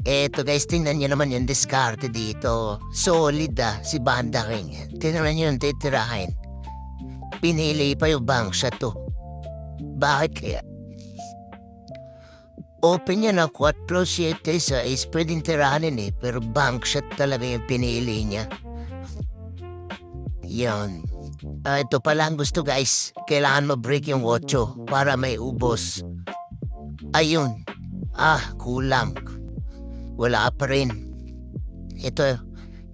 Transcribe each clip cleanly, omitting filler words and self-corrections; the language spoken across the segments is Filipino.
Eto guys, tingnan nyo naman yung diskarte dito. Solid si Banda King. Tingnan nyo yung titirahin. Pinili pa yung bank shot to. Bakit kaya? Open yan na 4-7-6, pwedeng tirahanin pero bank shot talaga yung pinili niya. Yan. Ito pala ang gusto guys. Kailangan ma-break yung 8 para may ubos. Ayun. Kulang. Wala pa rin. Ito,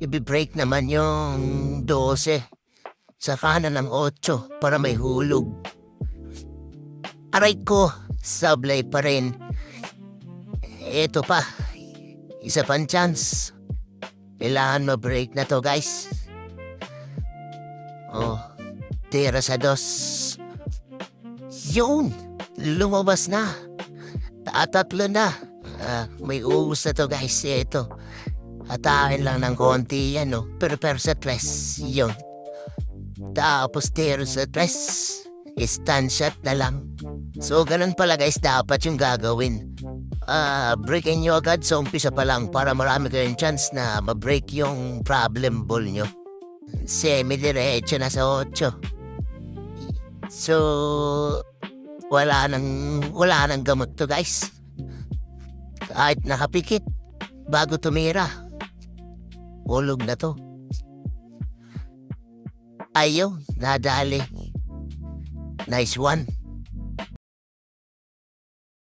i-break naman yung 12. Sa kanan ng 8 para may hulog. Aray ko, sablay pa rin. Ito pa, isa pang chance. Kailangan ma-break na to guys. Tira sa 2. Yun, lumabas na. Tatlo na. May uus na to guys. Ito. Hatakin lang ng konti yan Pero sa 3. Yun. Tapos tira sa 3. Stand shot na lang. So ganun pala guys dapat yung gagawin. Breakin nyo agad sa umpisa pa lang para marami kayong chance na ma-break yung problem ball nyo. Semi-diretso na sa 8. So, wala nang gamot to guys. Kahit nakapikit, bago tumira, hulog na to. Ayaw, nadali. Nice one.